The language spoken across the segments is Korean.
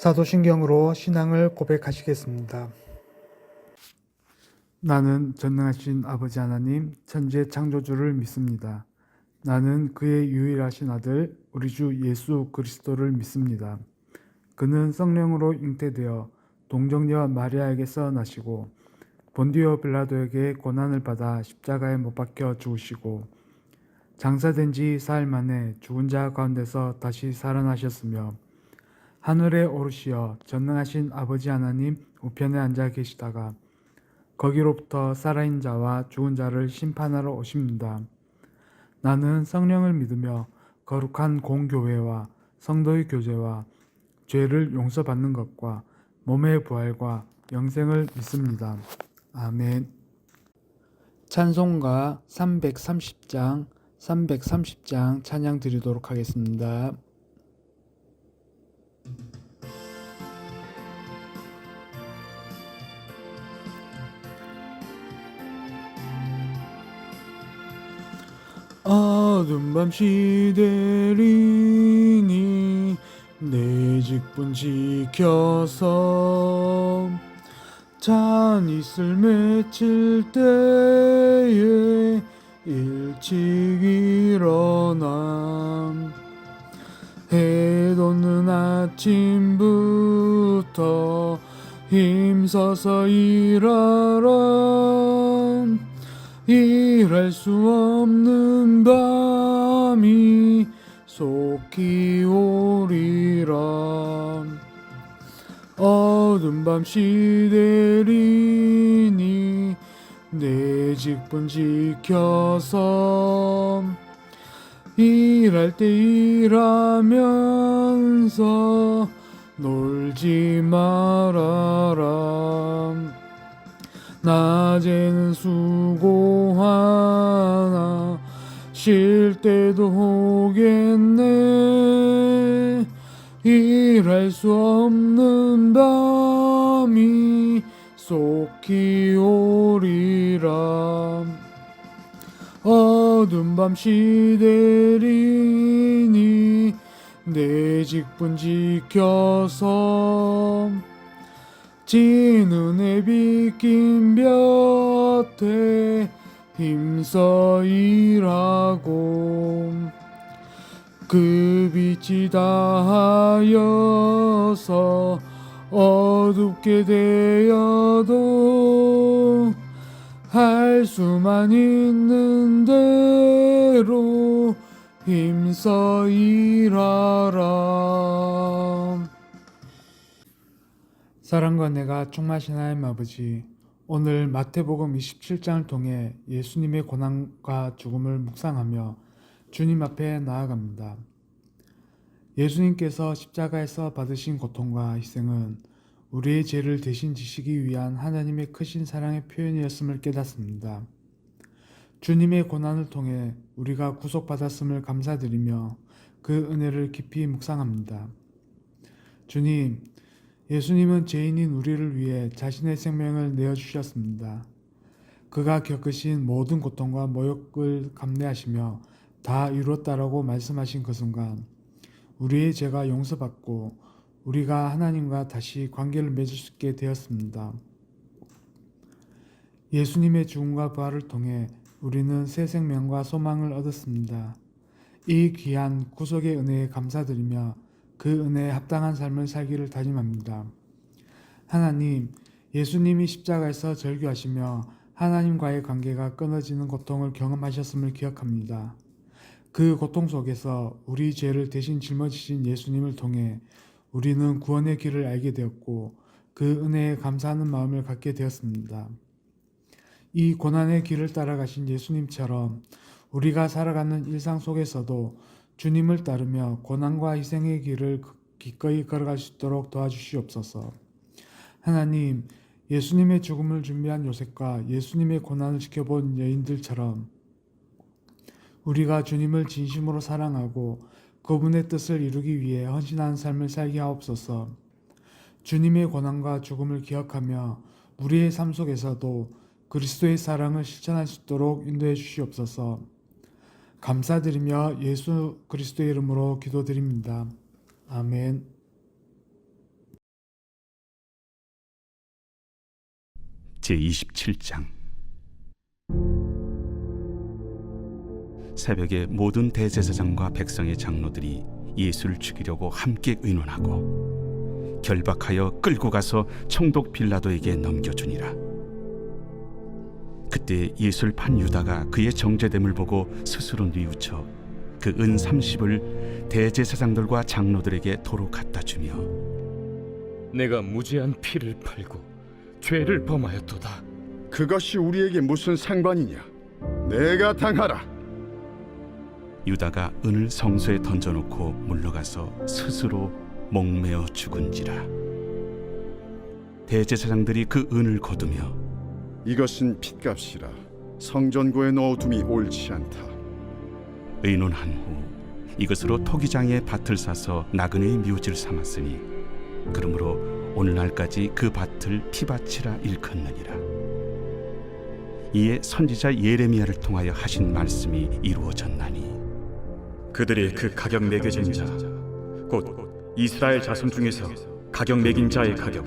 사도신경으로 신앙을 고백하시겠습니다. 나는 전능하신 아버지 하나님, 천지의 창조주를 믿습니다. 나는 그의 유일하신 아들, 우리 주 예수 그리스도를 믿습니다. 그는 성령으로 잉태되어 동정녀 마리아에게서 나시고 본디오 빌라도에게 고난을 받아 십자가에 못 박혀 죽으시고 장사된 지 사흘 만에 죽은 자 가운데서 다시 살아나셨으며 하늘에 오르시어 전능하신 아버지 하나님 우편에 앉아 계시다가 거기로부터 살아있는 자와 죽은 자를 심판하러 오십니다. 나는 성령을 믿으며 거룩한 공교회와 성도의 교제와 죄를 용서받는 것과 몸의 부활과 영생을 믿습니다. 아멘. 찬송가 330장 찬양 드리도록 하겠습니다. 어두운 밤 시대리니 내 직분 지켜서 잔 이슬 맺힐 때에 일찍 일어나 해 돋는 아침부터 힘써서 일하라. 일할 수 없는 밤이 속히 오리라. 어두운 밤 시대리니 내 직분 지켜서 일할 때 일하면서 놀지 말아라. 낮에는 수고하나 쉴 때도 오겠네. 일할 수 없는 밤이 속히 오리라. 어두운 밤 시대리니 내 직분 지켜서 지는 해 비낀 볕에 힘써 일하고 그 빛이 다하여서 어둡게 되어도 할 수만 있는 대로 힘써 일하라. 사랑과 은혜가 충만하신 하나님 아버지, 오늘 마태복음 27장을 통해 예수님의 고난과 죽음을 묵상하며 주님 앞에 나아갑니다. 예수님께서 십자가에서 받으신 고통과 희생은 우리의 죄를 대신 지시기 위한 하나님의 크신 사랑의 표현이었음을 깨닫습니다. 주님의 고난을 통해 우리가 구속받았음을 감사드리며 그 은혜를 깊이 묵상합니다. 주님, 예수님은 죄인인 우리를 위해 자신의 생명을 내어주셨습니다. 그가 겪으신 모든 고통과 모욕을 감내하시며 다 이루었다라고 말씀하신 그 순간 우리의 죄가 용서받고 우리가 하나님과 다시 관계를 맺을 수 있게 되었습니다. 예수님의 죽음과 부활을 통해 우리는 새 생명과 소망을 얻었습니다. 이 귀한 구속의 은혜에 감사드리며 그 은혜에 합당한 삶을 살기를 다짐합니다. 하나님, 예수님이 십자가에서 절규하시며 하나님과의 관계가 끊어지는 고통을 경험하셨음을 기억합니다. 그 고통 속에서 우리 죄를 대신 짊어지신 예수님을 통해 우리는 구원의 길을 알게 되었고 그 은혜에 감사하는 마음을 갖게 되었습니다. 이 고난의 길을 따라가신 예수님처럼 우리가 살아가는 일상 속에서도 주님을 따르며 고난과 희생의 길을 기꺼이 걸어갈 수 있도록 도와주시옵소서. 하나님, 예수님의 죽음을 준비한 요셉과 예수님의 고난을 지켜본 여인들처럼 우리가 주님을 진심으로 사랑하고 그분의 뜻을 이루기 위해 헌신하는 삶을 살게 하옵소서. 주님의 고난과 죽음을 기억하며 우리의 삶 속에서도 그리스도의 사랑을 실천할 수 있도록 인도해 주시옵소서. 감사드리며 예수 그리스도의 이름으로 기도드립니다. 아멘. 제27장. 새벽에 모든 대제사장과 백성의 장로들이 예수를 죽이려고 함께 의논하고 결박하여 끌고 가서 총독 빌라도에게 넘겨주니라. 그때 예수를 판 유다가 그의 정죄됨을 보고 스스로 뉘우쳐 그 은 30을 대제사장들과 장로들에게 도로 갖다 주며, 내가 무죄한 피를 팔고 죄를 범하였도다. 그것이 우리에게 무슨 상관이냐? 내가 당하라. 유다가 은을 성소에 던져놓고 물러가서 스스로 목매어 죽은지라. 대제사장들이 그 은을 거두며, 이것은 핏값이라 성전고에 넣어둠이 옳지 않다. 의논한 후 이것으로 토기장에 밭을 사서 나그네의 묘지를 삼았으니 그러므로 오늘날까지 그 밭을 피밭이라 일컫느니라. 이에 선지자 예레미야를 통하여 하신 말씀이 이루어졌나니, 그들이 그 가격 매겨진 자, 곧 이스라엘 자손 중에서 가격 매긴 자의 가격,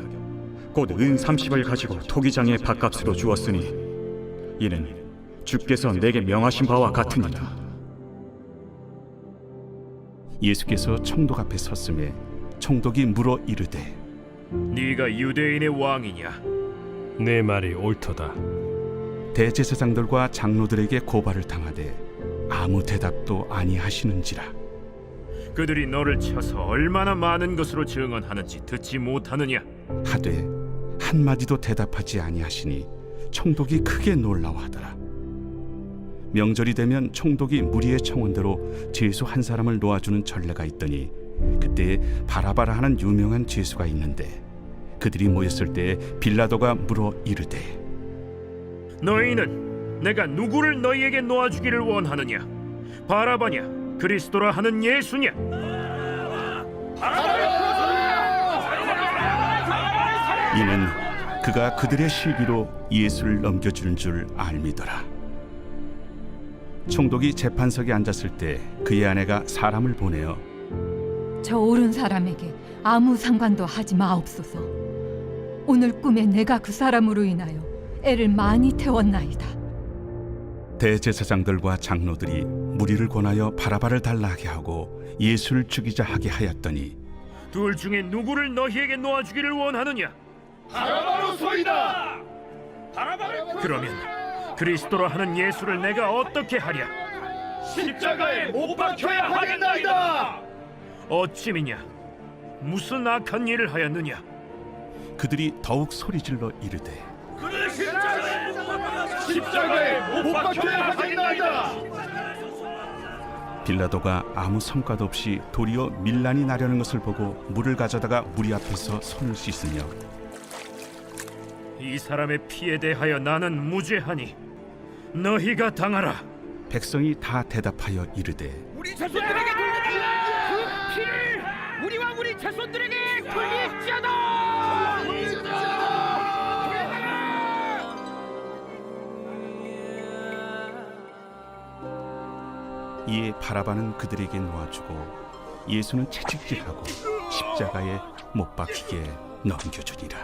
곧 은 30을 가지고 토기장의 밭값으로 주었으니 이는 주께서 내게 명하신 바와 같으니라. 예수께서 총독 앞에 섰음에 총독이 물어 이르되, 네가 유대인의 왕이냐? 내 말이 옳도다. 대제사장들과 장로들에게 고발을 당하되 아무 대답도 아니하시는지라. 그들이 너를 쳐서 얼마나 많은 것으로 증언하는지 듣지 못하느냐? 하되 한마디도 대답하지 아니하시니 총독이 크게 놀라워하더라. 명절이 되면 총독이 무리의 청원대로 죄수 한 사람을 놓아주는 전례가 있더니, 그때 바라바라 하는 유명한 죄수가 있는데 그들이 모였을 때 빌라도가 물어 이르되, 너희는 내가 누구를 너희에게 놓아주기를 원하느냐? 바라바냐? 그리스도라 하는 예수냐? 이는 그가 그들의 시기로 예수를 넘겨주는 줄 알미더라. 총독이 재판석에 앉았을 때 그의 아내가 사람을 보내어 저 옳은 사람에게 아무 상관도 하지 마옵소서. 오늘 꿈에 내가 그 사람으로 인하여 애를 많이 태웠나이다. 대제사장들과 장로들이 무리를 권하여 바라바를 달라 하게 하고 예수를 죽이자 하게 하였더니, 둘 중에 누구를 너희에게 놓아주기를 원하느냐? 바라바로소이다. 그러면 그리스도라 하는 예수를 내가 어떻게 하랴? 십자가에 못 박혀야 하겠나이다. 어찌미냐? 무슨 악한 일을 하였느냐? 그들이 더욱 소리질러 이르되, 십자가에 못 박혀야 하겠나이다. 빌라도가 아무 성과도 없이 도리어 밀란이 나려는 것을 보고 물을 가져다가 무리 앞에서 손을 씻으며, 이 사람의 피에 대하여 나는 무죄하니 너희가 당하라. 백성이 다 대답하여 이르되, 우리 자손들에게 돌리라. 그 피를 우리와 우리 자손들에게 돌릴지어다. 이에 바라바는 그들에게 놓아주고 예수는 채찍질하고 십자가에 못 박히게 넘겨주니라.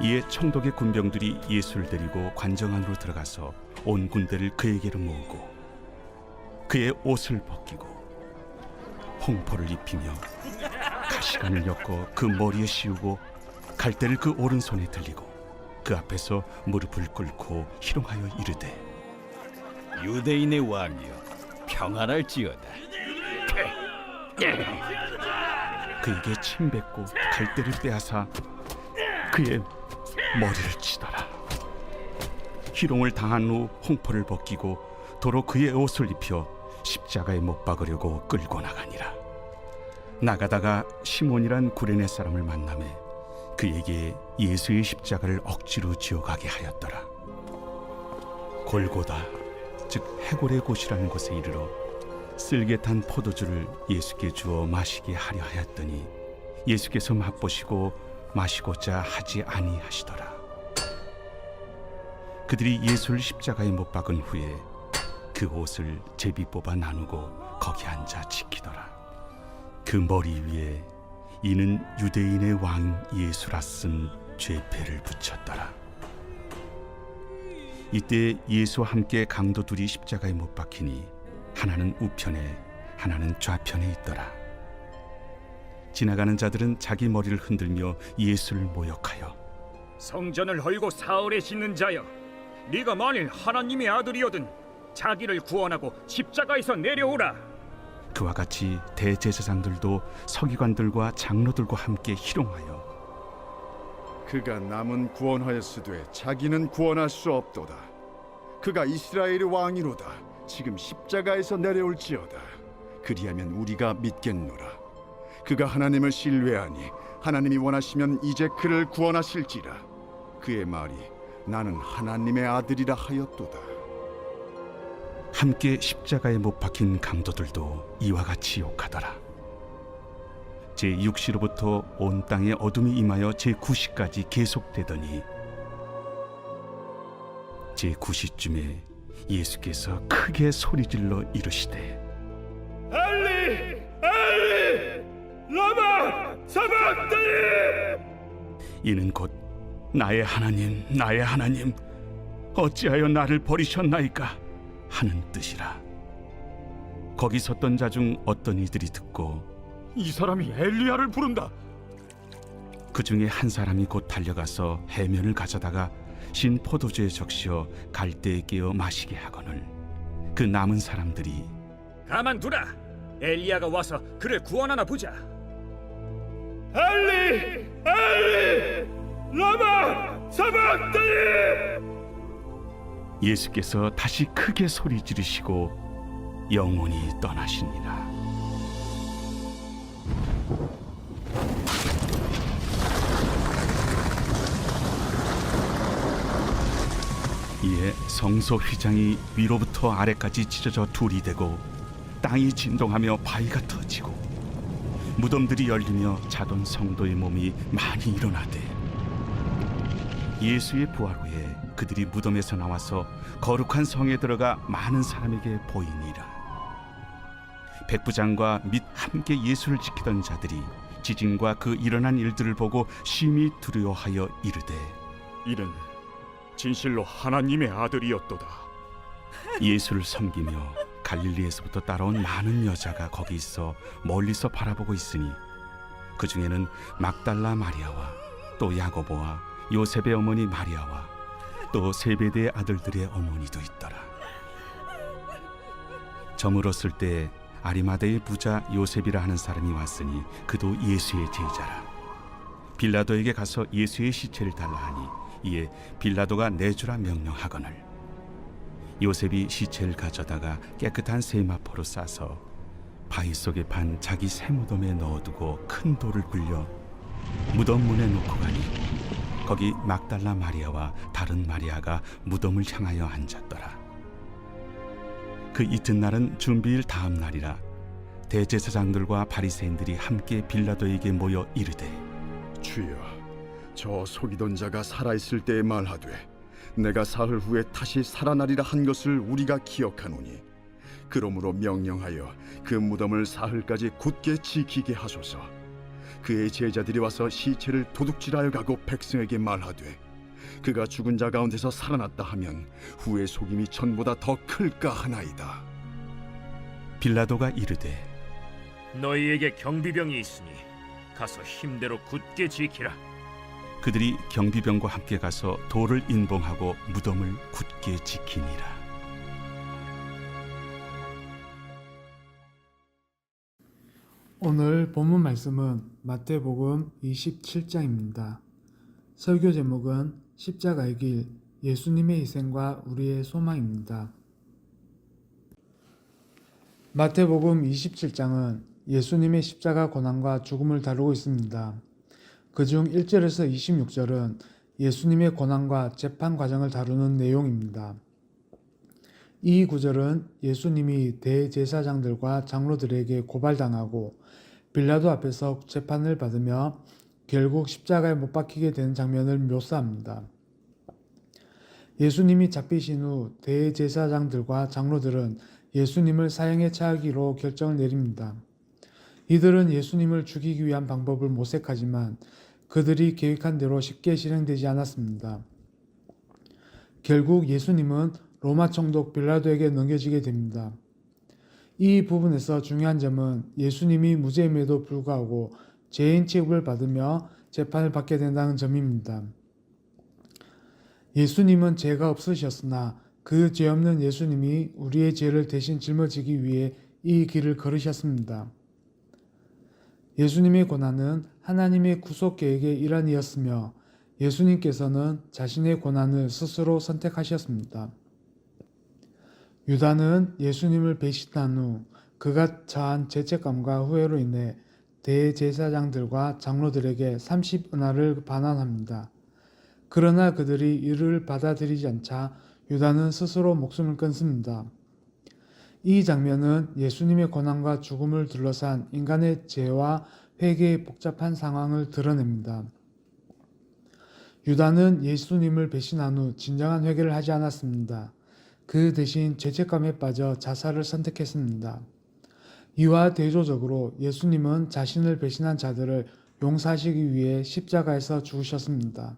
이에 총독의 군병들이 예수를 데리고 관정 안으로 들어가서 온 군대를 그에게로 모으고 그의 옷을 벗기고 홍포를 입히며 가시관을 엮어 그 머리에 씌우고 갈대를 그 오른손에 들리고 그 앞에서 무릎을 꿇고 희롱하여 이르되, 유대인의 왕이여, 평안할지어다. 그에게 침 뱉고 갈대를 빼앗아 그의 머리를 치더라. 희롱을 당한 후 홍포를 벗기고 도로 그의 옷을 입혀 십자가에 못 박으려고 끌고 나가니라. 나가다가 시몬이란 구레네 사람을 만나매 그에게 예수의 십자가를 억지로 지어가게 하였더라. 골고다, 즉 해골의 곳이라는 곳에 이르러 쓸개 탄 포도주를 예수께 주어 마시게 하려 하였더니 예수께서 맛보시고 마시고자 하지 아니하시더라. 그들이 예수를 십자가에 못 박은 후에 그 옷을 제비 뽑아 나누고 거기 앉아 지키더라. 그 머리 위에 이는 유대인의 왕 예수라 쓴 죄패를 붙였더라. 이때 예수와 함께 강도 둘이 십자가에 못 박히니 하나는 우편에 하나는 좌편에 있더라. 지나가는 자들은 자기 머리를 흔들며 예수를 모욕하여 성전을 헐고 사흘에 짓는 자여, 네가 만일 하나님의 아들이거든 자기를 구원하고 십자가에서 내려오라. 그와 같이 대제사장들도 서기관들과 장로들과 함께 희롱하여 그가 남은 구원하였으되 자기는 구원할 수 없도다. 그가 이스라엘의 왕이로다. 지금 십자가에서 내려올지어다. 그리하면 우리가 믿겠노라. 그가 하나님을 신뢰하니 하나님이 원하시면 이제 그를 구원하실지라. 그의 말이 나는 하나님의 아들이라 하였도다. 함께 십자가에 못 박힌 강도들도 이와 같이 욕하더라. 제6시로부터 온 땅에 어둠이 임하여 제9시까지 계속되더니 제9시쯤에 예수께서 크게 소리질러 이르시되 엘리 엘리 라마 사박다니. 이는 곧 나의 하나님 어찌하여 나를 버리셨나이까 하는 뜻이라. 거기 섰던 자 중 어떤 이들이 듣고 이 사람이 엘리야를 부른다. 그 중에 한 사람이 곧 달려가서 해면을 가져다가 신 포도주에 적시어 갈대에 깨어 마시게 하거늘 그 남은 사람들이 가만두라. 엘리야가 와서 그를 구원하나 보자. 엘리 엘리 라마 사박다니. 예수께서 다시 크게 소리 지르시고 영원히 떠나시니라. 이에 성소 휘장이 위로부터 아래까지 찢어져 둘이 되고 땅이 진동하며 바위가 터지고 무덤들이 열리며 자던 성도의 몸이 많이 일어나되 예수의 부활 후에 그들이 무덤에서 나와서 거룩한 성에 들어가 많은 사람에게 보이니라. 백부장과 및 함께 예수를 지키던 자들이 지진과 그 일어난 일들을 보고 심히 두려워하여 이르되 이는 진실로 하나님의 아들이었도다. 예수를 섬기며 갈릴리에서부터 따라온 많은 여자가 거기 있어 멀리서 바라보고 있으니 그 중에는 막달라 마리아와 또 야고보와 요셉의 어머니 마리아와 또 세베대의 아들들의 어머니도 있더라. 저물었을 때 아리마다의 부자 요셉이라 하는 사람이 왔으니 그도 예수의 제자라. 빌라도에게 가서 예수의 시체를 달라 하니 이에 빌라도가 내주라 명령하거늘 요셉이 시체를 가져다가 깨끗한 세마포로 싸서 바위 속에 판 자기 새 무덤에 넣어두고 큰 돌을 굴려 무덤 문에 놓고 가니 거기 막달라 마리아와 다른 마리아가 무덤을 향하여 앉았더라. 그 이튿날은 준비일 다음 날이라. 대제사장들과 바리새인들이 함께 빌라도에게 모여 이르되 주여, 저 속이던 자가 살아있을 때에 말하되 내가 사흘 후에 다시 살아나리라 한 것을 우리가 기억하노니 그러므로 명령하여 그 무덤을 사흘까지 굳게 지키게 하소서. 그의 제자들이 와서 시체를 도둑질하여 가고 백성에게 말하되 그가 죽은 자 가운데서 살아났다 하면 후의 속임이 전보다 더 클까 하나이다. 빌라도가 이르되 너희에게 경비병이 있으니 가서 힘대로 굳게 지키라. 그들이 경비병과 함께 가서 돌을 인봉하고 무덤을 굳게 지키니라. 오늘 본문 말씀은 마태복음 27장입니다. 설교 제목은 십자가의 길, 예수님의 희생과 우리의 소망입니다. 마태복음 27장은 예수님의 십자가 고난과 죽음을 다루고 있습니다. 그중 1절에서 26절은 예수님의 고난과 재판 과정을 다루는 내용입니다. 이 구절은 예수님이 대제사장들과 장로들에게 고발당하고 빌라도 앞에서 재판을 받으며 결국 십자가에 못 박히게 되는 장면을 묘사합니다. 예수님이 잡히신 후 대제사장들과 장로들은 예수님을 사형에 처하기로 결정을 내립니다. 이들은 예수님을 죽이기 위한 방법을 모색하지만 그들이 계획한 대로 쉽게 실행되지 않았습니다. 결국 예수님은 로마 총독 빌라도에게 넘겨지게 됩니다. 이 부분에서 중요한 점은 예수님이 무죄임에도 불구하고 죄인 취급을 받으며 재판을 받게 된다는 점입니다. 예수님은 죄가 없으셨으나 그 죄 없는 예수님이 우리의 죄를 대신 짊어지기 위해 이 길을 걸으셨습니다. 예수님의 고난은 하나님의 구속 계획의 일환이었으며 예수님께서는 자신의 고난을 스스로 선택하셨습니다. 유다는 예수님을 배신한 후 그가 처한 죄책감과 후회로 인해 대제사장들과 장로들에게 30은하를 반환합니다. 그러나 그들이 이를 받아들이지 않자 유다는 스스로 목숨을 끊습니다. 이 장면은 예수님의 고난과 죽음을 둘러싼 인간의 죄와 회개의 복잡한 상황을 드러냅니다. 유다는 예수님을 배신한 후 진정한 회개를 하지 않았습니다. 그 대신 죄책감에 빠져 자살을 선택했습니다. 이와 대조적으로 예수님은 자신을 배신한 자들을 용서하시기 위해 십자가에서 죽으셨습니다.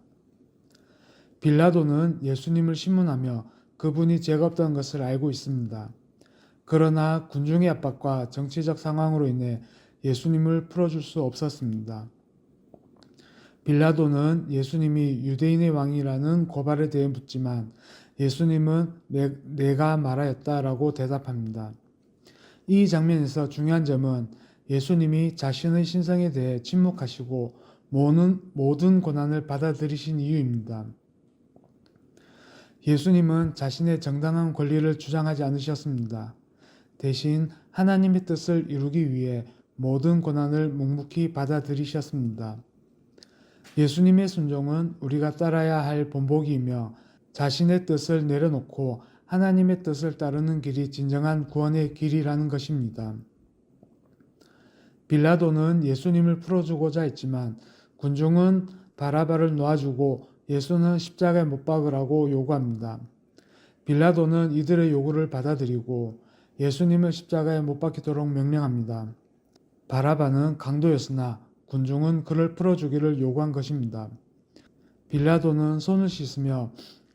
빌라도는 예수님을 신문하며 그분이 죄가 없다는 것을 알고 있습니다. 그러나 군중의 압박과 정치적 상황으로 인해 예수님을 풀어줄 수 없었습니다. 빌라도는 예수님이 유대인의 왕이라는 고발에 대해 묻지만 예수님은 내가 말하였다라고 대답합니다. 이 장면에서 중요한 점은 예수님이 자신의 신성에 대해 침묵하시고 모든 고난을 받아들이신 이유입니다. 예수님은 자신의 정당한 권리를 주장하지 않으셨습니다. 대신 하나님의 뜻을 이루기 위해 모든 고난을 묵묵히 받아들이셨습니다. 예수님의 순종은 우리가 따라야 할 본보기이며 자신의 뜻을 내려놓고 하나님의 뜻을 따르는 길이 진정한 구원의 길이라는 것입니다. 빌라도는 예수님을 풀어주고자 했지만 군중은 바라바를 놓아주고 예수는 십자가에 못 박으라고 요구합니다. 빌라도는 이들의 요구를 받아들이고 예수님을 십자가에 못 박히도록 명령합니다. 바라바는 강도였으나 군중은 그를 풀어주기를 요구한 것입니다. 빌라도는 손을 씻으며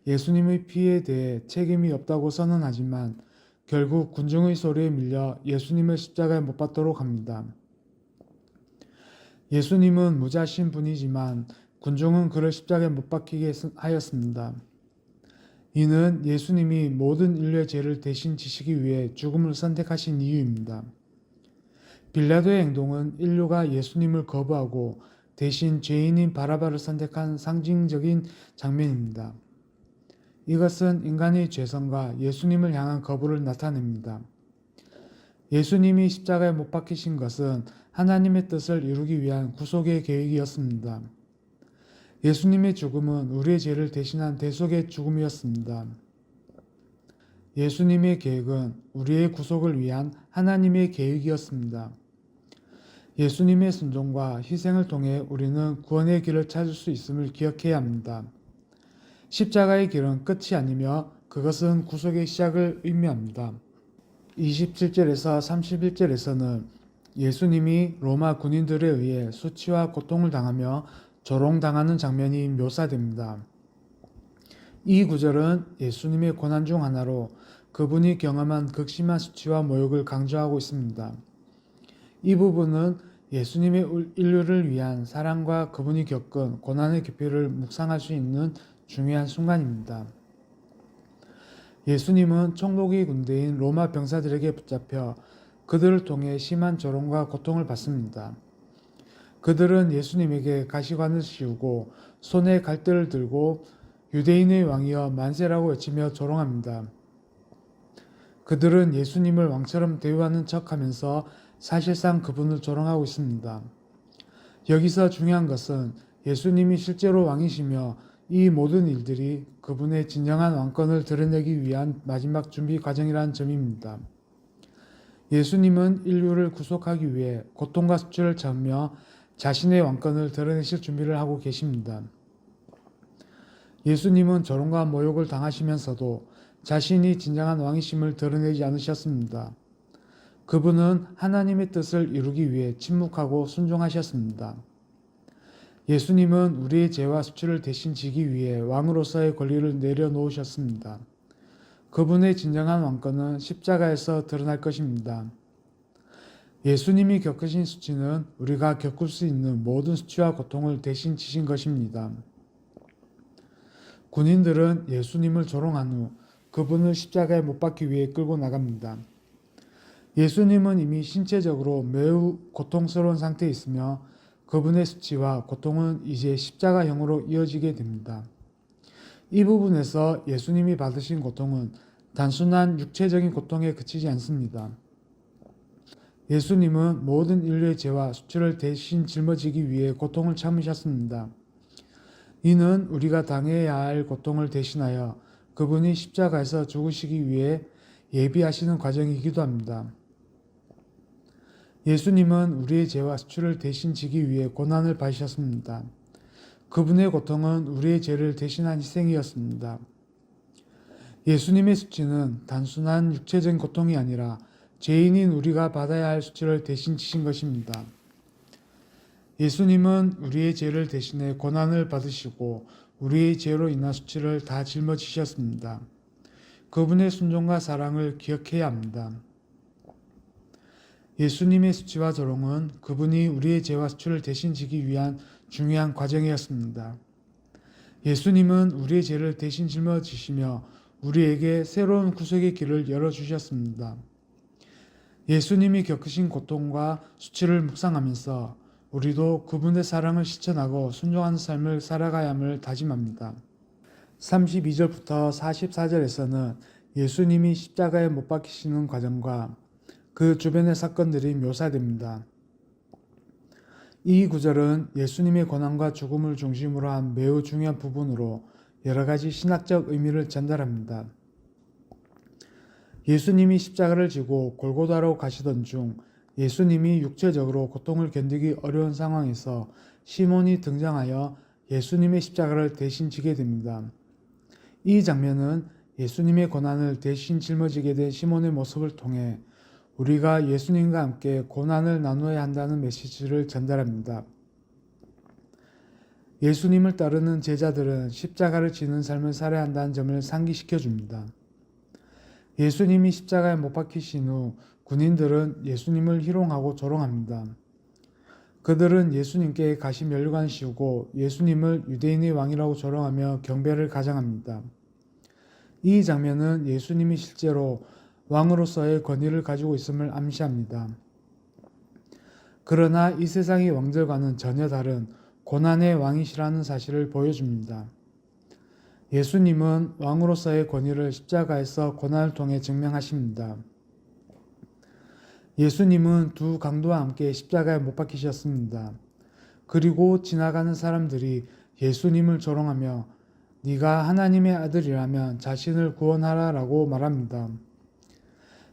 예수님의 피에 대해 책임이 없다고 선언하지만 결국 군중의 소리에 밀려 예수님을 십자가에 못 박도록 합니다. 예수님은 무자신 분이지만 군중은 그를 십자가에 못 박히게 하였습니다. 이는 예수님이 모든 인류의 죄를 대신 지시기 위해 죽음을 선택하신 이유입니다. 빌라도의 행동은 인류가 예수님을 거부하고 대신 죄인인 바라바를 선택한 상징적인 장면입니다. 이것은 인간의 죄성과 예수님을 향한 거부를 나타냅니다. 예수님이 십자가에 못 박히신 것은 하나님의 뜻을 이루기 위한 구속의 계획이었습니다. 예수님의 죽음은 우리의 죄를 대신한 대속의 죽음이었습니다. 예수님의 계획은 우리의 구속을 위한 하나님의 계획이었습니다. 예수님의 순종과 희생을 통해 우리는 구원의 길을 찾을 수 있음을 기억해야 합니다. 십자가의 길은 끝이 아니며 그것은 구속의 시작을 의미합니다. 27절에서 31절에서는 예수님이 로마 군인들에 의해 수치와 고통을 당하며 조롱당하는 장면이 묘사됩니다. 이 구절은 예수님의 고난 중 하나로 그분이 경험한 극심한 수치와 모욕을 강조하고 있습니다. 이 부분은 예수님의 인류를 위한 사랑과 그분이 겪은 고난의 깊이를 묵상할 수 있는 중요한 순간입니다. 예수님은 총독의 군대인 로마 병사들에게 붙잡혀 그들을 통해 심한 조롱과 고통을 받습니다. 그들은 예수님에게 가시관을 씌우고 손에 갈대를 들고 유대인의 왕이여 만세라고 외치며 조롱합니다. 그들은 예수님을 왕처럼 대우하는 척하면서 사실상 그분을 조롱하고 있습니다. 여기서 중요한 것은 예수님이 실제로 왕이시며 이 모든 일들이 그분의 진정한 왕권을 드러내기 위한 마지막 준비 과정이라는 점입니다. 예수님은 인류를 구속하기 위해 고통과 수치를 참으며 자신의 왕권을 드러내실 준비를 하고 계십니다. 예수님은 조롱과 모욕을 당하시면서도 자신이 진정한 왕이심을 드러내지 않으셨습니다. 그분은 하나님의 뜻을 이루기 위해 침묵하고 순종하셨습니다. 예수님은 우리의 죄와 수치를 대신 지기 위해 왕으로서의 권리를 내려놓으셨습니다. 그분의 진정한 왕권은 십자가에서 드러날 것입니다. 예수님이 겪으신 수치는 우리가 겪을 수 있는 모든 수치와 고통을 대신 지신 것입니다. 군인들은 예수님을 조롱한 후 그분을 십자가에 못 박기 위해 끌고 나갑니다. 예수님은 이미 신체적으로 매우 고통스러운 상태에 있으며 그분의 수치와 고통은 이제 십자가형으로 이어지게 됩니다. 이 부분에서 예수님이 받으신 고통은 단순한 육체적인 고통에 그치지 않습니다. 예수님은 모든 인류의 죄와 수치를 대신 짊어지기 위해 고통을 참으셨습니다. 이는 우리가 당해야 할 고통을 대신하여 그분이 십자가에서 죽으시기 위해 예비하시는 과정이기도 합니다. 예수님은 우리의 죄와 수치를 대신 지기 위해 고난을 받으셨습니다. 그분의 고통은 우리의 죄를 대신한 희생이었습니다. 예수님의 수치는 단순한 육체적인 고통이 아니라 죄인인 우리가 받아야 할 수치를 대신 지신 것입니다. 예수님은 우리의 죄를 대신해 고난을 받으시고 우리의 죄로 인한 수치를 다 짊어지셨습니다. 그분의 순종과 사랑을 기억해야 합니다. 예수님의 수치와 조롱은 그분이 우리의 죄와 수치를 대신 지기 위한 중요한 과정이었습니다. 예수님은 우리의 죄를 대신 짊어지시며 우리에게 새로운 구속의 길을 열어주셨습니다. 예수님이 겪으신 고통과 수치를 묵상하면서 우리도 그분의 사랑을 실천하고 순종하는 삶을 살아가야 함을 다짐합니다. 32절부터 44절에서는 예수님이 십자가에 못 박히시는 과정과 그 주변의 사건들이 묘사됩니다. 이 구절은 예수님의 고난과 죽음을 중심으로 한 매우 중요한 부분으로 여러 가지 신학적 의미를 전달합니다. 예수님이 십자가를 지고 골고다로 가시던 중 예수님이 육체적으로 고통을 견디기 어려운 상황에서 시몬이 등장하여 예수님의 십자가를 대신 지게 됩니다. 이 장면은 예수님의 고난을 대신 짊어지게 된 시몬의 모습을 통해 우리가 예수님과 함께 고난을 나누어야 한다는 메시지를 전달합니다. 예수님을 따르는 제자들은 십자가를 지는 삶을 살아야 한다는 점을 상기시켜 줍니다. 예수님이 십자가에 못 박히신 후 군인들은 예수님을 희롱하고 조롱합니다. 그들은 예수님께 가시 면류관을 씌우고 예수님을 유대인의 왕이라고 조롱하며 경배를 가장합니다. 이 장면은 예수님이 실제로 왕으로서의 권위를 가지고 있음을 암시합니다. 그러나 이 세상의 왕들과는 전혀 다른 고난의 왕이시라는 사실을 보여줍니다. 예수님은 왕으로서의 권위를 십자가에서 고난을 통해 증명하십니다. 예수님은 두 강도와 함께 십자가에 못 박히셨습니다. 그리고 지나가는 사람들이 예수님을 조롱하며 네가 하나님의 아들이라면 자신을 구원하라라고 말합니다.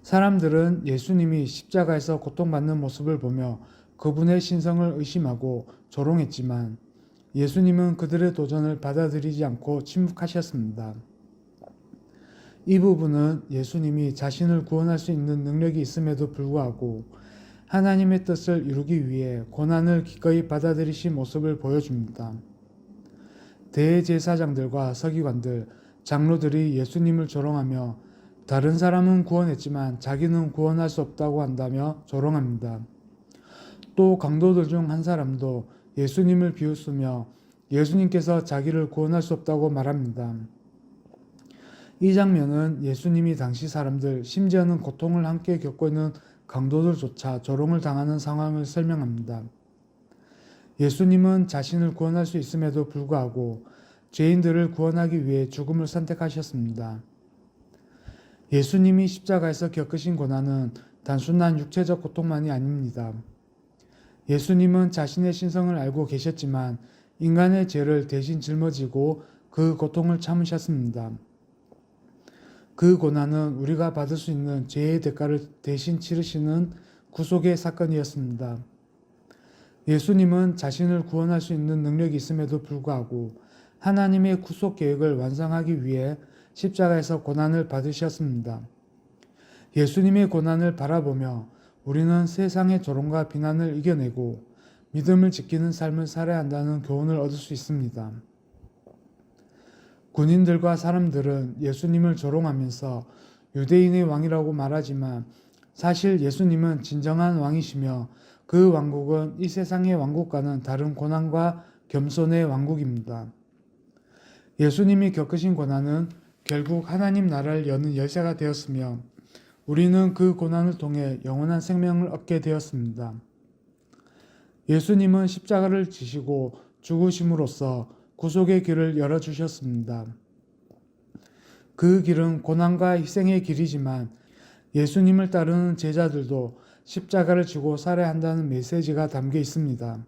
사람들은 예수님이 십자가에서 고통받는 모습을 보며 그분의 신성을 의심하고 조롱했지만 예수님은 그들의 도전을 받아들이지 않고 침묵하셨습니다. 이 부분은 예수님이 자신을 구원할 수 있는 능력이 있음에도 불구하고 하나님의 뜻을 이루기 위해 고난을 기꺼이 받아들이신 모습을 보여줍니다. 대제사장들과 서기관들, 장로들이 예수님을 조롱하며 다른 사람은 구원했지만 자기는 구원할 수 없다고 한다며 조롱합니다. 또 강도들 중 한 사람도 예수님을 비웃으며 예수님께서 자기를 구원할 수 없다고 말합니다. 이 장면은 예수님이 당시 사람들, 심지어는 고통을 함께 겪고 있는 강도들조차 조롱을 당하는 상황을 설명합니다. 예수님은 자신을 구원할 수 있음에도 불구하고 죄인들을 구원하기 위해 죽음을 선택하셨습니다. 예수님이 십자가에서 겪으신 고난은 단순한 육체적 고통만이 아닙니다. 예수님은 자신의 신성을 알고 계셨지만 인간의 죄를 대신 짊어지고 그 고통을 참으셨습니다. 그 고난은 우리가 받을 수 있는 죄의 대가를 대신 치르시는 구속의 사건이었습니다. 예수님은 자신을 구원할 수 있는 능력이 있음에도 불구하고 하나님의 구속 계획을 완성하기 위해 십자가에서 고난을 받으셨습니다. 예수님의 고난을 바라보며 우리는 세상의 조롱과 비난을 이겨내고 믿음을 지키는 삶을 살아야 한다는 교훈을 얻을 수 있습니다. 군인들과 사람들은 예수님을 조롱하면서 유대인의 왕이라고 말하지만 사실 예수님은 진정한 왕이시며 그 왕국은 이 세상의 왕국과는 다른 고난과 겸손의 왕국입니다. 예수님이 겪으신 고난은 결국 하나님 나라를 여는 열쇠가 되었으며 우리는 그 고난을 통해 영원한 생명을 얻게 되었습니다. 예수님은 십자가를 지시고 죽으심으로써 구속의 길을 열어주셨습니다. 그 길은 고난과 희생의 길이지만 예수님을 따르는 제자들도 십자가를 지고 살아야 한다는 메시지가 담겨 있습니다.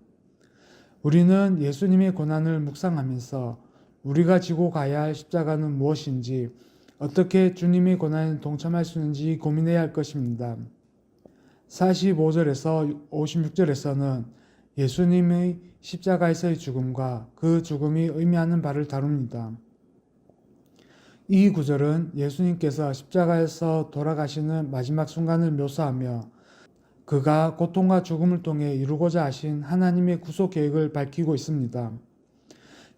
우리는 예수님의 고난을 묵상하면서 우리가 지고 가야 할 십자가는 무엇인지, 어떻게 주님의 고난에 동참할 수 있는지 고민해야 할 것입니다. 45절에서 56절에서는 예수님의 십자가에서의 죽음과 그 죽음이 의미하는 바를 다룹니다. 이 구절은 예수님께서 십자가에서 돌아가시는 마지막 순간을 묘사하며 그가 고통과 죽음을 통해 이루고자 하신 하나님의 구속 계획을 밝히고 있습니다.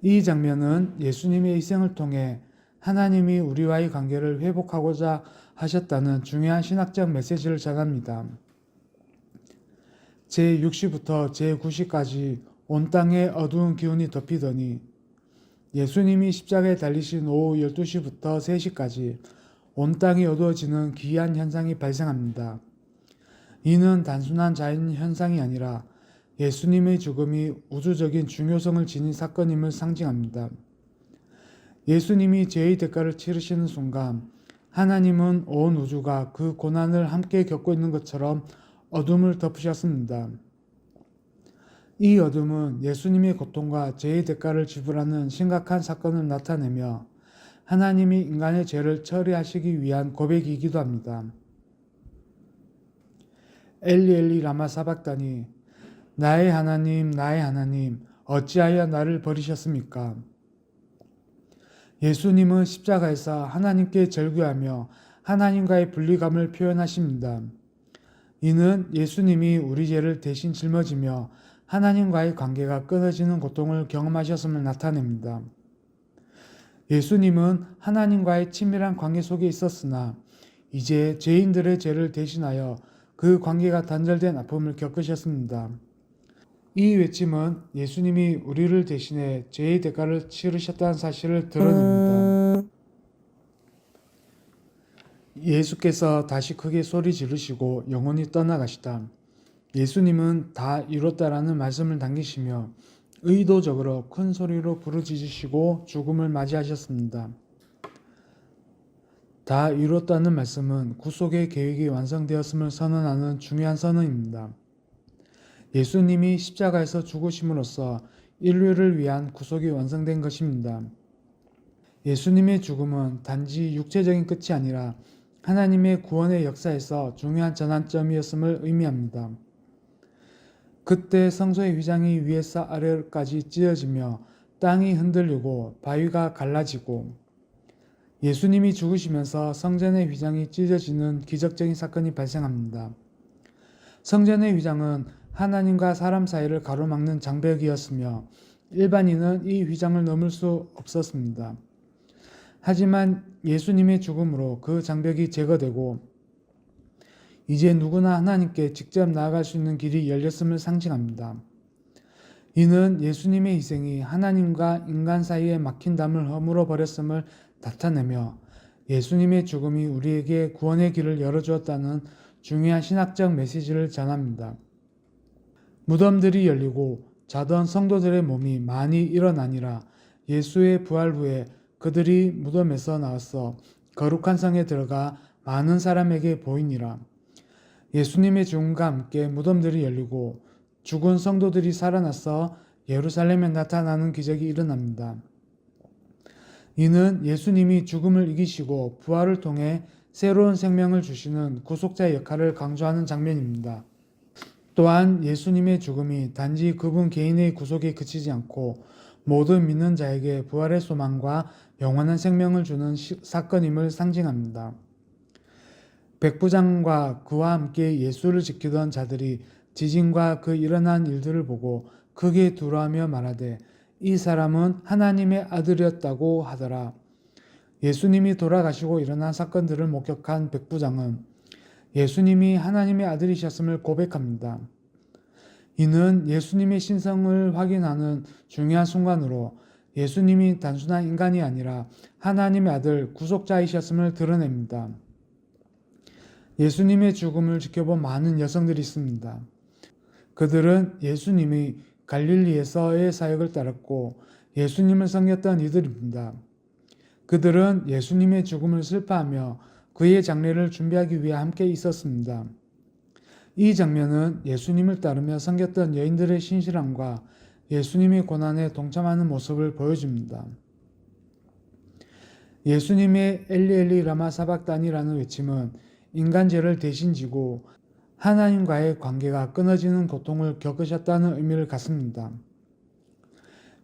이 장면은 예수님의 희생을 통해 하나님이 우리와의 관계를 회복하고자 하셨다는 중요한 신학적 메시지를 전합니다. 제6시부터 제9시까지 온 땅에 어두운 기운이 덮이더니 예수님이 십자가에 달리신 오후 12시부터 3시까지 온 땅이 어두워지는 기이한 현상이 발생합니다. 이는 단순한 자연 현상이 아니라 예수님의 죽음이 우주적인 중요성을 지닌 사건임을 상징합니다. 예수님이 죄의 대가를 치르시는 순간 하나님은 온 우주가 그 고난을 함께 겪고 있는 것처럼 어둠을 덮으셨습니다. 이 어둠은 예수님의 고통과 죄의 대가를 지불하는 심각한 사건을 나타내며 하나님이 인간의 죄를 처리하시기 위한 고백이기도 합니다. 엘리 엘리 라마 사박다니, 나의 하나님 어찌하여 나를 버리셨습니까? 예수님은 십자가에서 하나님께 절규하며 하나님과의 분리감을 표현하십니다. 이는 예수님이 우리 죄를 대신 짊어지며 하나님과의 관계가 끊어지는 고통을 경험하셨음을 나타냅니다. 예수님은 하나님과의 친밀한 관계 속에 있었으나 이제 죄인들의 죄를 대신하여 그 관계가 단절된 아픔을 겪으셨습니다. 이 외침은 예수님이 우리를 대신해 죄의 대가를 치르셨다는 사실을 드러냅니다. 예수께서 다시 크게 소리 지르시고 영원히 떠나가시다. 예수님은 다 이뤘다라는 말씀을 남기시며 의도적으로 큰 소리로 부르짖으시고 죽음을 맞이하셨습니다. 다 이뤘다는 말씀은 구속의 계획이 완성되었음을 선언하는 중요한 선언입니다. 예수님이 십자가에서 죽으심으로써 인류를 위한 구속이 완성된 것입니다. 예수님의 죽음은 단지 육체적인 끝이 아니라 하나님의 구원의 역사에서 중요한 전환점이었음을 의미합니다. 그때 성소의 휘장이 위에서 아래까지 찢어지며 땅이 흔들리고 바위가 갈라지고 예수님이 죽으시면서 성전의 휘장이 찢어지는 기적적인 사건이 발생합니다. 성전의 휘장은 하나님과 사람 사이를 가로막는 장벽이었으며 일반인은 이 휘장을 넘을 수 없었습니다. 하지만 예수님의 죽음으로 그 장벽이 제거되고 이제 누구나 하나님께 직접 나아갈 수 있는 길이 열렸음을 상징합니다. 이는 예수님의 희생이 하나님과 인간 사이에 막힌 담을 허물어 버렸음을 나타내며 예수님의 죽음이 우리에게 구원의 길을 열어주었다는 중요한 신학적 메시지를 전합니다. 무덤들이 열리고 자던 성도들의 몸이 많이 일어나니라. 예수의 부활 후에 그들이 무덤에서 나와서 거룩한 성에 들어가 많은 사람에게 보이니라. 예수님의 죽음과 함께 무덤들이 열리고 죽은 성도들이 살아나서 예루살렘에 나타나는 기적이 일어납니다. 이는 예수님이 죽음을 이기시고 부활을 통해 새로운 생명을 주시는 구속자의 역할을 강조하는 장면입니다. 또한 예수님의 죽음이 단지 그분 개인의 구속에 그치지 않고 모든 믿는 자에게 부활의 소망과 영원한 생명을 주는 사건임을 상징합니다. 백부장과 그와 함께 예수를 지키던 자들이 지진과 그 일어난 일들을 보고 크게 두려워하며 말하되 이 사람은 하나님의 아들이었다고 하더라. 예수님이 돌아가시고 일어난 사건들을 목격한 백부장은 예수님이 하나님의 아들이셨음을 고백합니다. 이는 예수님의 신성을 확인하는 중요한 순간으로 예수님이 단순한 인간이 아니라 하나님의 아들 구속자이셨음을 드러냅니다. 예수님의 죽음을 지켜본 많은 여성들이 있습니다. 그들은 예수님이 갈릴리에서의 사역을 따랐고 예수님을 섬겼던 이들입니다. 그들은 예수님의 죽음을 슬퍼하며 그의 장례를 준비하기 위해 함께 있었습니다. 이 장면은 예수님을 따르며 섬겼던 여인들의 신실함과 예수님의 고난에 동참하는 모습을 보여줍니다. 예수님의 엘리 엘리 라마 사박단이라는 외침은 인간 죄를 대신 지고 하나님과의 관계가 끊어지는 고통을 겪으셨다는 의미를 갖습니다.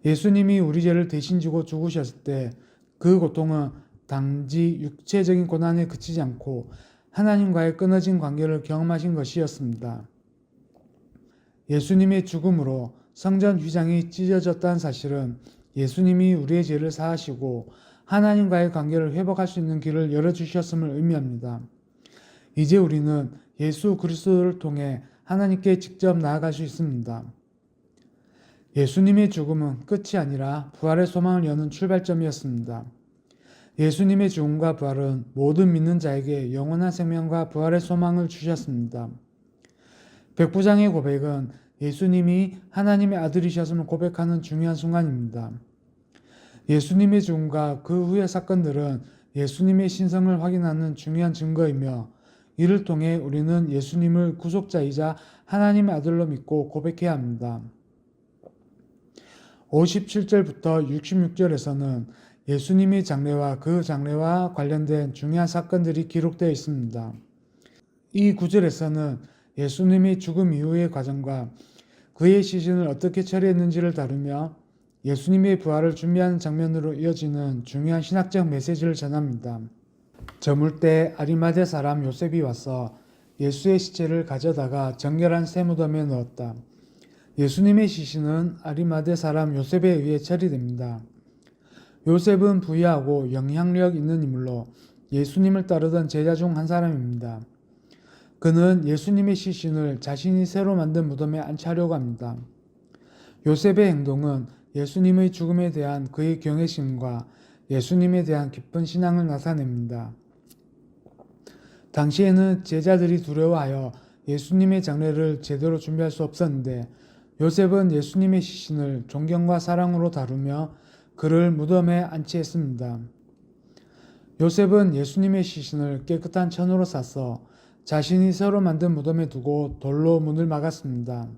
예수님이 우리 죄를 대신 지고 죽으셨을 때 그 고통은 단지 육체적인 고난에 그치지 않고 하나님과의 끊어진 관계를 경험하신 것이었습니다. 예수님의 죽음으로 성전 휘장이 찢어졌다는 사실은 예수님이 우리의 죄를 사하시고 하나님과의 관계를 회복할 수 있는 길을 열어주셨음을 의미합니다. 이제 우리는 예수 그리스도를 통해 하나님께 직접 나아갈 수 있습니다. 예수님의 죽음은 끝이 아니라 부활의 소망을 여는 출발점이었습니다. 예수님의 죽음과 부활은 모든 믿는 자에게 영원한 생명과 부활의 소망을 주셨습니다. 백부장의 고백은 예수님이 하나님의 아들이셨음을 고백하는 중요한 순간입니다. 예수님의 죽음과 그 후의 사건들은 예수님의 신성을 확인하는 중요한 증거이며 이를 통해 우리는 예수님을 구속자이자 하나님의 아들로 믿고 고백해야 합니다. 57절부터 66절에서는 예수님의 장례와 그 장례와 관련된 중요한 사건들이 기록되어 있습니다. 이 구절에서는 예수님의 죽음 이후의 과정과 그의 시신을 어떻게 처리했는지를 다루며 예수님의 부활을 준비하는 장면으로 이어지는 중요한 신학적 메시지를 전합니다. 저물 때 아리마대 사람 요셉이 와서 예수의 시체를 가져다가 정결한 새 무덤에 넣었다. 예수님의 시신은 아리마대 사람 요셉에 의해 처리됩니다. 요셉은 부유하고 영향력 있는 인물로 예수님을 따르던 제자 중 한 사람입니다. 그는 예수님의 시신을 자신이 새로 만든 무덤에 안치하려고 합니다. 요셉의 행동은 예수님의 죽음에 대한 그의 경외심과 예수님에 대한 깊은 신앙을 나타냅니다. 당시에는 제자들이 두려워하여 예수님의 장례를 제대로 준비할 수 없었는데 요셉은 예수님의 시신을 존경과 사랑으로 다루며 그를 무덤에 안치했습니다. 요셉은 예수님의 시신을 깨끗한 천으로 싸서 자신이 새로 만든 무덤에 두고 돌로 문을 막았습니다.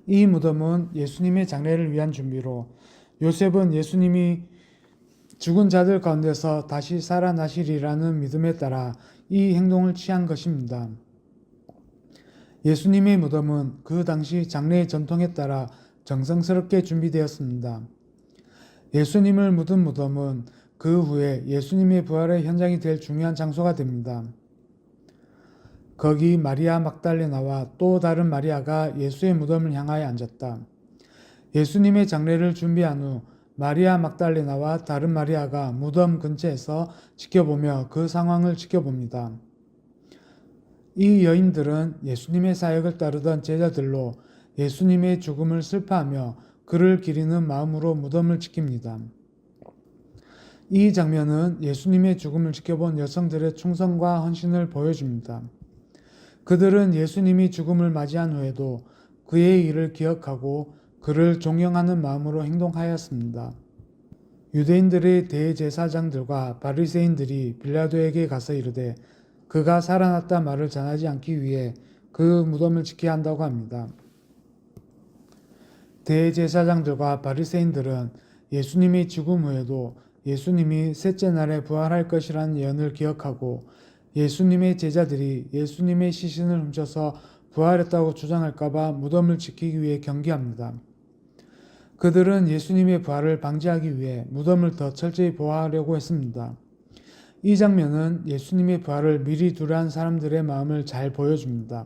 이 무덤은 예수님의 장례를 위한 준비로 요셉은 예수님이 죽은 자들 가운데서 다시 살아나시리라는 믿음에 따라 이 행동을 취한 것입니다. 예수님의 무덤은 그 당시 장례의 전통에 따라 정성스럽게 준비되었습니다. 예수님을 묻은 무덤은 그 후에 예수님의 부활의 현장이 될 중요한 장소가 됩니다. 거기 마리아 막달레나와 또 다른 마리아가 예수의 무덤을 향하여 앉았다. 예수님의 장례를 준비한 후 마리아 막달레나와 다른 마리아가 무덤 근처에서 지켜보며 그 상황을 지켜봅니다. 이 여인들은 예수님의 사역을 따르던 제자들로 예수님의 죽음을 슬퍼하며 그를 기리는 마음으로 무덤을 지킵니다. 이 장면은 예수님의 죽음을 지켜본 여성들의 충성과 헌신을 보여줍니다. 그들은 예수님이 죽음을 맞이한 후에도 그의 일을 기억하고 그를 존경하는 마음으로 행동하였습니다. 유대인들의 대제사장들과 바리새인들이 빌라도에게 가서 이르되 그가 살아났다 말을 전하지 않기 위해 그 무덤을 지켜야 한다고 합니다. 대제사장들과 바리새인들은 예수님이 죽음 후에도 예수님이 셋째 날에 부활할 것이라는 예언을 기억하고 예수님의 제자들이 예수님의 시신을 훔쳐서 부활했다고 주장할까 봐 무덤을 지키기 위해 경계합니다. 그들은 예수님의 부활을 방지하기 위해 무덤을 더 철저히 보호하려고 했습니다. 이 장면은 예수님의 부활을 미리 두려워한 사람들의 마음을 잘 보여줍니다.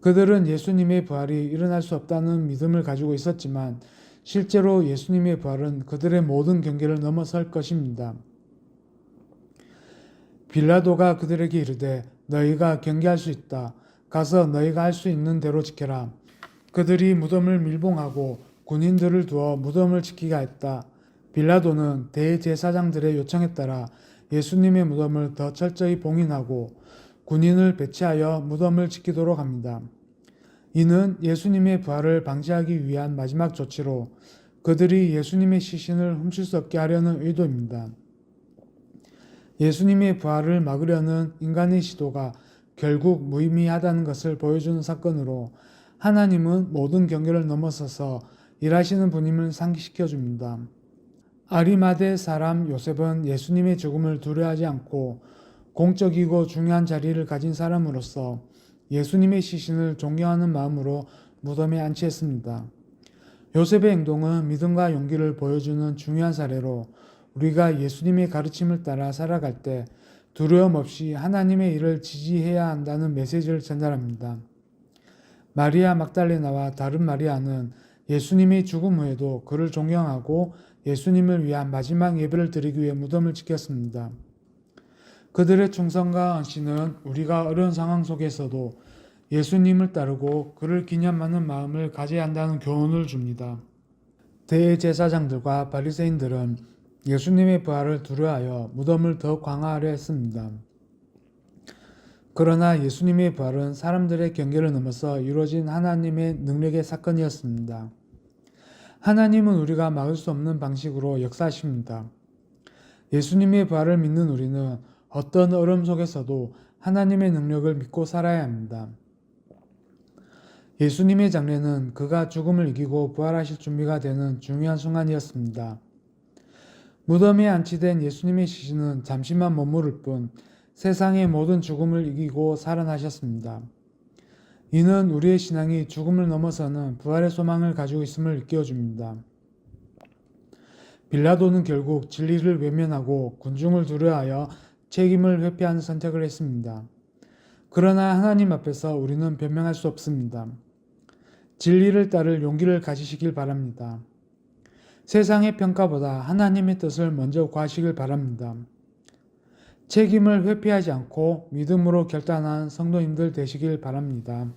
그들은 예수님의 부활이 일어날 수 없다는 믿음을 가지고 있었지만 실제로 예수님의 부활은 그들의 모든 경계를 넘어설 것입니다. 빌라도가 그들에게 이르되 너희가 경계할 수 있다. 가서 너희가 할 수 있는 대로 지켜라. 그들이 무덤을 밀봉하고 군인들을 두어 무덤을 지키게 했다. 빌라도는 대제사장들의 요청에 따라 예수님의 무덤을 더 철저히 봉인하고 군인을 배치하여 무덤을 지키도록 합니다. 이는 예수님의 부활을 방지하기 위한 마지막 조치로 그들이 예수님의 시신을 훔칠 수 없게 하려는 의도입니다. 예수님의 부활을 막으려는 인간의 시도가 결국 무의미하다는 것을 보여주는 사건으로 하나님은 모든 경계를 넘어서서 일하시는 분임을 상기시켜 줍니다. 아리마대 사람 요셉은 예수님의 죽음을 두려워하지 않고 공적이고 중요한 자리를 가진 사람으로서 예수님의 시신을 존경하는 마음으로 무덤에 안치했습니다. 요셉의 행동은 믿음과 용기를 보여주는 중요한 사례로 우리가 예수님의 가르침을 따라 살아갈 때 두려움 없이 하나님의 일을 지지해야 한다는 메시지를 전달합니다. 마리아 막달레나와 다른 마리아는 예수님의 죽음 후에도 그를 존경하고 예수님을 위한 마지막 예배를 드리기 위해 무덤을 지켰습니다. 그들의 충성과 헌신은 우리가 어려운 상황 속에서도 예수님을 따르고 그를 기념하는 마음을 가져야 한다는 교훈을 줍니다. 대제사장들과 바리새인들은 예수님의 부활을 두려워하여 무덤을 더 강화하려 했습니다. 그러나 예수님의 부활은 사람들의 경계를 넘어서 이루어진 하나님의 능력의 사건이었습니다. 하나님은 우리가 막을 수 없는 방식으로 역사하십니다. 예수님의 부활을 믿는 우리는 어떤 어려움 속에서도 하나님의 능력을 믿고 살아야 합니다. 예수님의 장례는 그가 죽음을 이기고 부활하실 준비가 되는 중요한 순간이었습니다. 무덤에 안치된 예수님의 시신은 잠시만 머무를 뿐 세상의 모든 죽음을 이기고 살아나셨습니다. 이는 우리의 신앙이 죽음을 넘어서는 부활의 소망을 가지고 있음을 일깨워줍니다. 빌라도는 결국 진리를 외면하고 군중을 두려워하여 책임을 회피하는 선택을 했습니다. 그러나 하나님 앞에서 우리는 변명할 수 없습니다. 진리를 따를 용기를 가지시길 바랍니다. 세상의 평가보다 하나님의 뜻을 먼저 구하시길 바랍니다. 책임을 회피하지 않고 믿음으로 결단한 성도님들 되시길 바랍니다.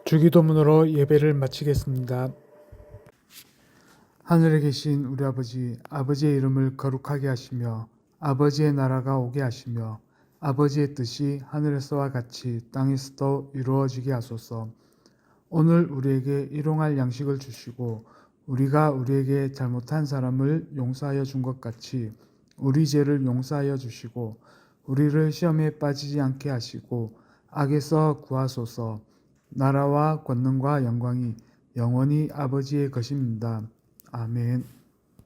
주기도문으로 예배를 마치겠습니다. 하늘에 계신 우리 아버지, 아버지의 이름을 거룩하게 하시며 아버지의 나라가 오게 하시며 아버지의 뜻이 하늘에서와 같이 땅에서도 이루어지게 하소서. 오늘 우리에게 일용할 양식을 주시고 우리가 우리에게 잘못한 사람을 용서하여 준 것 같이 우리 죄를 용서하여 주시고 우리를 시험에 빠지지 않게 하시고 악에서 구하소서. 나라와 권능과 영광이 영원히 아버지의 것입니다. 아멘.